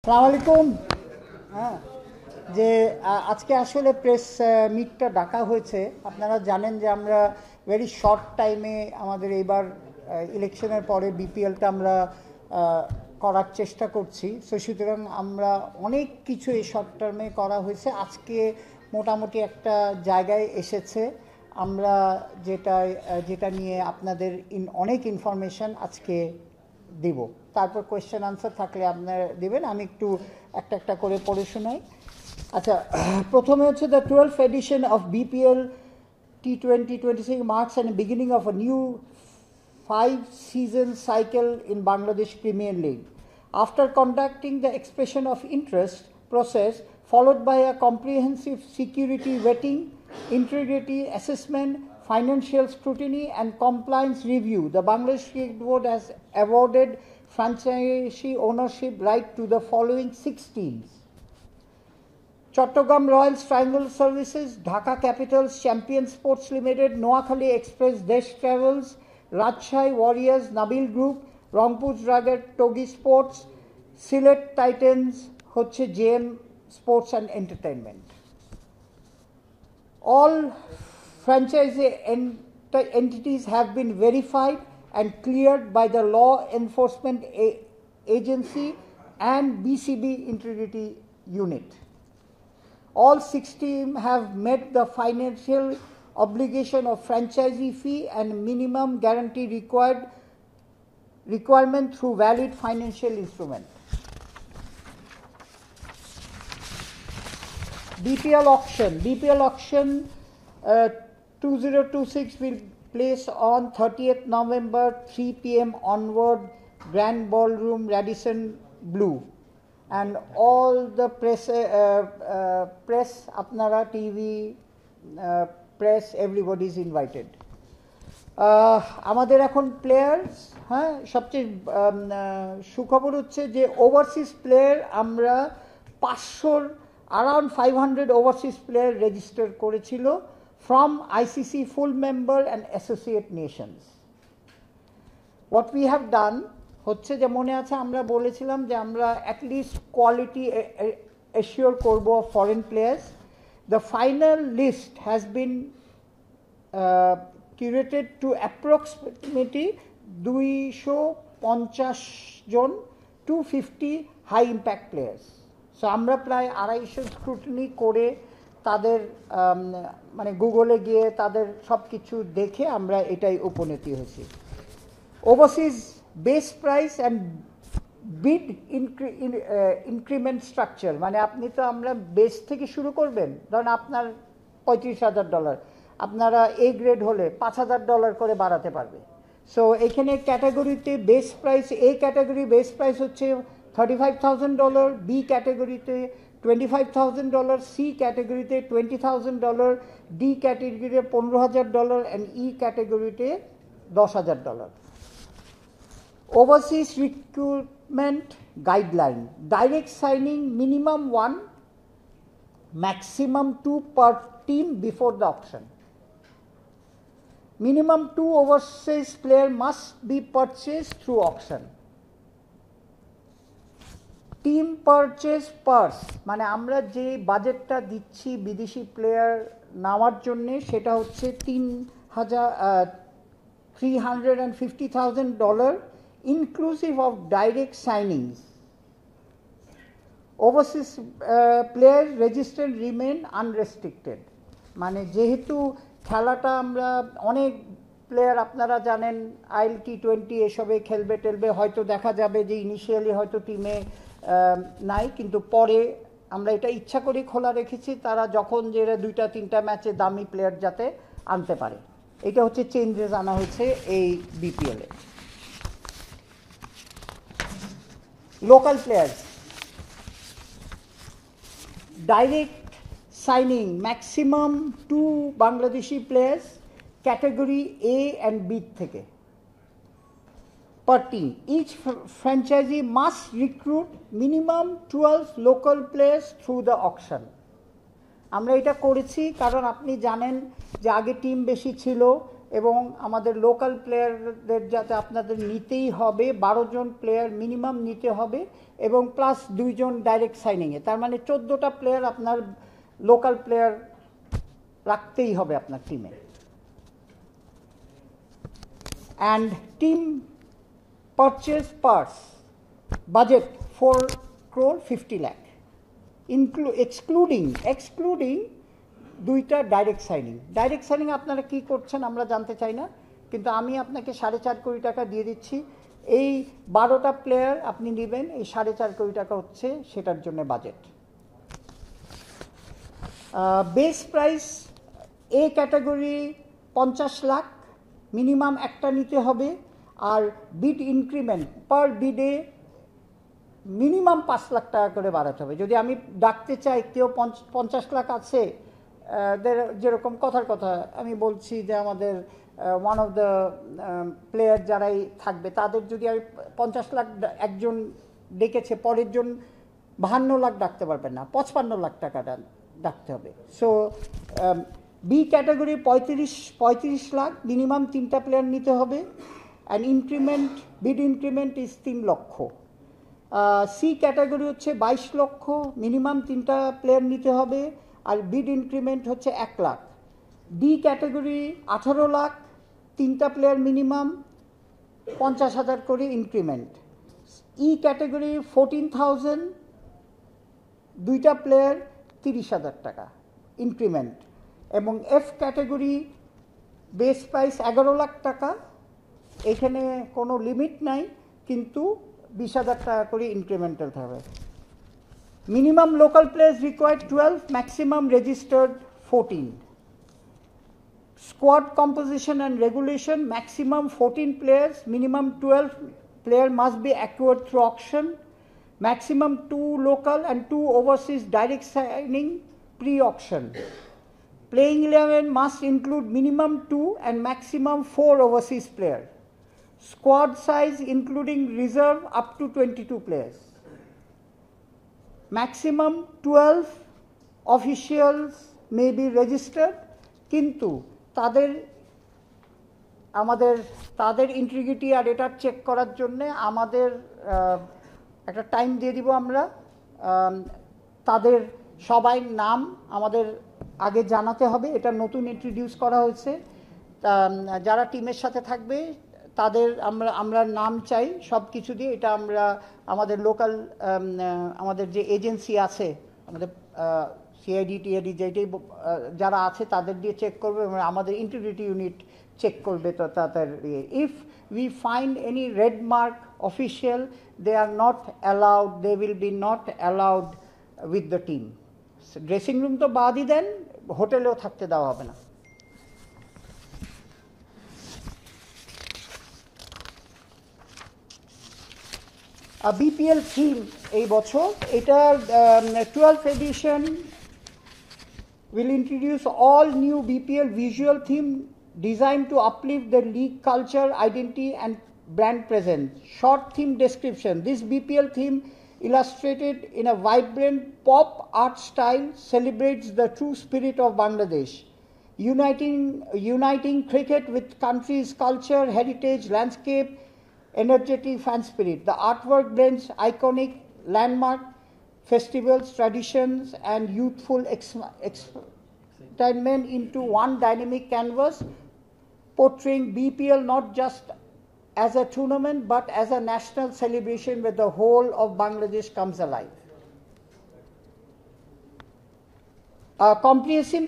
আসসালামু আলাইকুম। হ্যাঁ, যে আজকে আসলে প্রেস মিটটা ডাকা হয়েছে। আপনারা জানেন যে আমরা ভেরি শর্ট টাইমে আমাদের এইবার ইলেকশনের পরে বিপিএলটা আমরা করার চেষ্টা করছি। সো সুতরাং আমরা অনেক কিছু এই শর্ট টার্মে করা হয়েছে। আজকে মোটামুটি একটা জায়গায় এসেছে আমরা যেটা নিয়ে আপনাদের অনেক ইনফরমেশন আজকে দিব। তারপর কোয়েশ্চেন আনসার থাকলে আপনারা দেবেন, আমি একটু একটা করে পড়ে শোনাই। আচ্ছা, প্রথমে হচ্ছে the 12th edition of BPL T20-26 marks and beginning of a new 5-season cycle in Bangladesh Premier League. After conducting the expression of interest process followed by a comprehensive security vetting, integrity assessment, financial scrutiny and compliance review, the Bangladesh Cricket Board has awarded franchisee ownership right to the following 6 teams: Chattogram Royals Triangle Services, Dhaka Capitals, Champion Sports Limited, Noakhali Express Desh Travels, Rajshahi Warriors, Nabil Group, Rangpur Dragons, Togi Sports, Sylhet Titans, Hoche JM Sports and Entertainment. All franchisee entities have been verified and cleared by the Law Enforcement Agency and BCB Integrity Unit. All 6 teams have met the financial obligation of franchisee fee and minimum guarantee requirement through valid financial instrument. BPL auction 2026 will place on 30th November 3 p.m. onward, Grand Ballroom, Radisson Blu. And all the press, apnara TV, press, everybody is invited. আমাদের এখন players, হ্যাঁ, সবচেয়ে সুখবর হচ্ছে যে overseas player আমরা 500 around 500 overseas player register করেছিল from ICC full member and associate nations. What we have done হচ্ছে যে মনে আছে আমরা বলেছিলাম যে আমরা অ্যাটলিস্ট কোয়ালিটি এশিওর করব foreign players. The final list has been curated to approximately 250 জন, 250 হাই ইম্প্যাক্ট প্লেয়ার্স। সো আমরা প্রায় 250 স্ক্রুটিনি করে তাদের মানে গুগলে গিয়ে তাদের সব কিছু দেখে আমরা এটাই উপনীতি হয়েছি। Overseas base price and bid increment structure, মানে আপনি তো আমরা বেস থেকে শুরু করবেন, ধরেন আপনার $35,000, আপনারা এ গ্রেড হলে $5,000 করে বাড়াতে পারবে। সো এখানে ক্যাটাগরিতে base price, A category base price হচ্ছে $35,000, বি ক্যাটাগরিতে $25,000, সি ক্যাটাগরিতে $20,000, ডি ক্যাটাগরিতে $15,000 অ্যান্ড ই ক্যাটাগরিতে $10,000. Overseas recruitment guideline: direct signing minimum 1, maximum 2 per team before the auction. Minimum 2 overseas player must be purchased through auction. Team purchase purse, মানে আমরা যে বাজেটটা দিচ্ছি বিদেশি প্লেয়ার নেওয়ার জন্যে সেটা হচ্ছে $350,000 inclusive of direct signings. Overseas player registered remain unrestricted. মানে যেহেতু খেলাটা আমরা অনেক প্লেয়ার আপনারা জানেন IL T20 এসবে খেলবে টেলবে, হয়তো দেখা যাবে যে ইনিশিয়ালি হয়তো টিমে নাই, কিন্তু পরে আমরা এটা ইচ্ছা করে খোলা রেখেছি তারা যখন যে 2-3টা ম্যাচে দামি প্লেয়ার যাতে আনতে পারে। এটা হচ্ছে চেঞ্জেস আনা হয়েছে এই বিপিএলে। Local players, direct signing maximum 2 Bangladeshi players category A and B থেকে per team. Each franchisee must recruit minimum 12 local players through the auction. আমরা এটা করেছি কারণ আপনি জানেন যে আগে টিম বেশি ছিল, এবং আমাদের লোকাল প্লেয়ারদের যাতে আপনাদের নিতেই হবে, 12 জন প্লেয়ার মিনিমাম নিতে হবে এবং প্লাস 2 জন ডাইরেক্ট সাইনিংয়ে, তার মানে 14টা প্লেয়ার আপনার লোকাল প্লেয়ার রাখতেই হবে আপনার টিমে। And team purchase purse budget 4,50 lakh, excluding 2টা ডাইরেক্ট সাইনিং আপনারা কি করছেন আমরা জানতে চাই না, কিন্তু আমি আপনাকে 4.5 কোটি টাকা দিয়ে দিচ্ছি, এই 12টা প্লেয়ার আপনি নেবেন, এই 4.5 কোটি টাকা হচ্ছে সেটার জন্য budget. Base price A category 50 lakh, minimum একটা নিতে হবে, আর বিড ইনক্রিমেন্ট পার বিডে মিনিমাম 5 লাখ টাকা করে বাড়াতে হবে। যদি আমি ডাকতে চাই কেউ 50 লাখ আছে, যেরকম কথার কথা আমি বলছি যে আমাদের ওয়ান অফ দ্য প্লেয়ার যারাই থাকবে তাদের যদি আমি 50 লাখ একজন ডেকেছে, পরের জন 52 লাখ ডাকতে পারবেন না, 55 লাখ টাকা ডাকতে হবে। So B category 35 lakh, minimum 3টা প্লেয়ার নিতে হবে, অ্যান্ড বিড ইনক্রিমেন্ট ইজ 3 লক্ষ। সি ক্যাটাগরি হচ্ছে 22 লক্ষ, মিনিমাম 3টা প্লেয়ার নিতে হবে, আর বিড ইনক্রিমেন্ট হচ্ছে 1 লাখ। ডি ক্যাটাগরি 18 লাখ, 3টা প্লেয়ার মিনিমাম, 50,000 করে ইনক্রিমেন্ট। ই ক্যাটাগরি 14,000, 2টা প্লেয়ার 30,000 টাকা ইনক্রিমেন্ট। এবং F category base price 11 lakh টাকা, এখানে কোনো লিমিট নাই, কিন্তু 20,000 টাকা করে ইনক্রিমেন্টাল হবে। Minimum local players required 12, maximum registered 14. Squad composition and regulation, maximum 14 players, minimum 12 player must be acquired through auction, maximum 2 local and 2 overseas direct signing pre-auction. Playing 11 must include minimum 2 and maximum 4 overseas players. Squad size including reserve up to 22 players. Maximum 12 officials may be registered, কিন্তু তাদের integrity আর এটা check করার জন্য আমাদের একটা time দিয়ে দিব আমরা, তাদের সবাই নাম আমাদের আগে জানাতে হবে, এটা নতুন ইন্ট্রোডিউস করা হয়েছে। যারা টিমের সাথে থাকবে তাদের আমরা নাম চাই সব কিছু দিয়ে, এটা আমরা আমাদের লোকাল আমাদের যে এজেন্সি আছে, আমাদের সিআইডি টিআইডি যেটাই যারা আছে তাদের দিয়ে চেক করবে, এবং আমাদের ইন্টিগ্রিটি ইউনিট চেক করবে। তো তাদের if we find any red mark official, they are not allowed, they will be not allowed with the team. Dressing room তো বাদই দেন, হোটেলেও থাকতে দেওয়া হবে না। বিপিএল থিম এই বছর, এটার 12th edition will introduce all new BPL visual theme designed to uplift the league culture, identity and brand presence. Short theme description: this BPL theme, illustrated in a vibrant pop art style, celebrates the true spirit of Bangladesh, uniting cricket with country's culture, heritage, landscape, energetic fan spirit. The artwork blends iconic landmark festivals, traditions and youthful excitement into one dynamic canvas, portraying BPL not just as a tournament but as a national celebration where the whole of Bangladesh comes alive. A comprehensive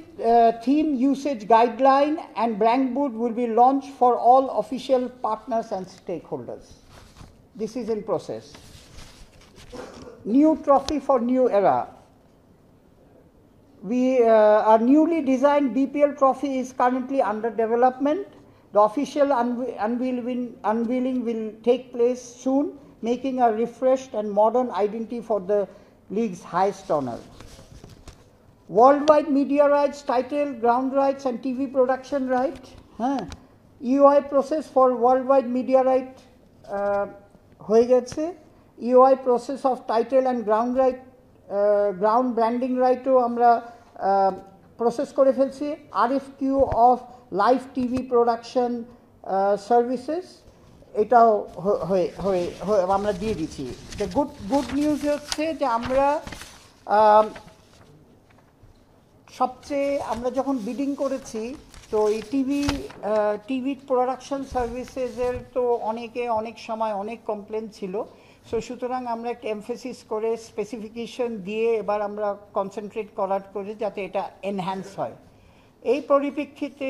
theme usage guideline and brand book will be launched for all official partners and stakeholders. This is in process. New trophy for new era. Our newly designed BPL trophy is currently under development. The official unveiling will take place soon, making a refreshed and modern identity for the league's highest honor. Worldwide media rights, title, ground rights and TV production right. EOI process for worldwide media right হয়ে গেছে। EOI process of title and ground right, ground branding rightও আমরা process করে ফেলছি। RFQ of live TV production services, এটাও আমরা দিয়ে দিচ্ছি। The good news হচ্ছে যে আমরা আমরা যখন বিডিং করেছি, তো এই টিভি প্রোডাকশন সার্ভিসেসের তো অনেক সময় অনেক কমপ্লেন ছিল। সুতরাং আমরা একটা এমফেসিস করে স্পেসিফিকেশন দিয়ে এবার আমরা কনসেন্ট্রেট করে যাতে এটা এনহ্যান্স হয়। এই পরিপ্রেক্ষিতে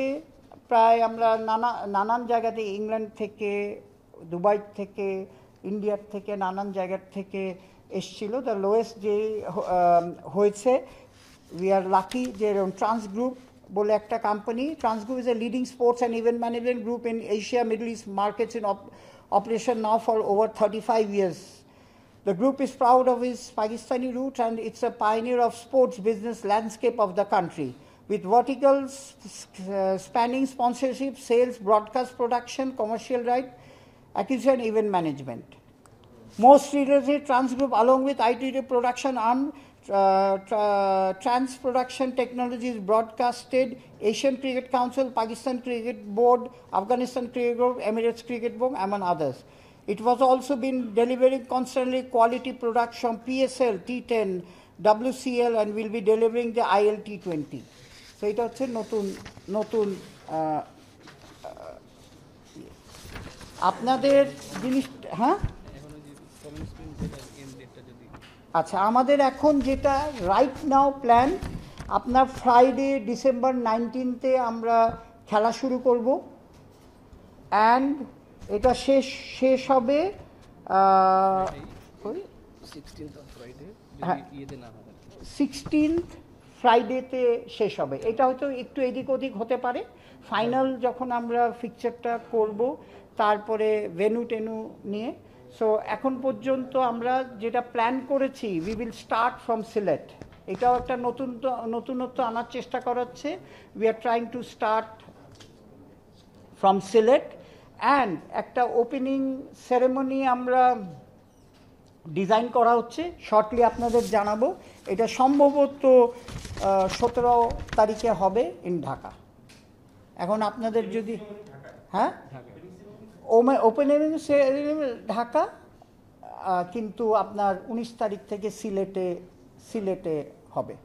প্রায় আমরা নানান জায়গাতে, ইংল্যান্ড থেকে, দুবাই থেকে, ইন্ডিয়ার থেকে, নানান জায়গার থেকে এসছিল। দ্য লোয়েস্ট যে হয়েছে, উই আর লাকি যে ট্রান্স গ্রুপ বলে একটা company. Trans group is a leading sports and event management group in Asia, middle east markets in operation now for over 35 years. The group is proud of its Pakistani roots, and it's a pioneer of sports business landscape of the country, with verticals spanning sponsorship, sales, broadcast production, commercial right, acquisition, event management. Most recently, Trans Group, along with ITT production arm, Trans Production Technologies, broadcasted Asian Cricket Council, Pakistan Cricket Board, Afghanistan Cricket Board, Emirates Cricket Board, among others. It was also been delivering constantly quality products from PSL, T10, WCL, and will be delivering the ILT20. So এটা হচ্ছে নতুন আপনাদের জিনিস। হ্যাঁ, আচ্ছা, আমাদের এখন যেটা রাইট নাও প্ল্যান, আপনার ফ্রাইডে ডিসেম্বর 19 আমরা খেলা শুরু করব, অ্যান্ড এটা শেষ হবে 16th ফ্রাইডেতে শেষ হবে। এটা হয়তো একটু এদিক ওদিক হতে পারে। ফাইনাল যখন আমরা ফিকচারটা করব, তারপরে ভেনু টেনু নিয়ে। সো এখন পর্যন্ত আমরা যেটা প্ল্যান করেছি, we will start from Sylhet. এটাও একটা নতুনত্ব আনার চেষ্টা করা হচ্ছে। We are trying to start from Sylhet, and একটা ওপেনিং সেরেমনি আমরা ডিজাইন করা হচ্ছে, শর্টলি আপনাদের জানাবো। এটা সম্ভবত 17 তারিখে হবে ইন ঢাকা। এখন আপনাদের যদি হ্যাঁ ওপেনিং ঢাকা, কিন্তু আপনার 19 তারিখ থেকে সিলেটে হবে।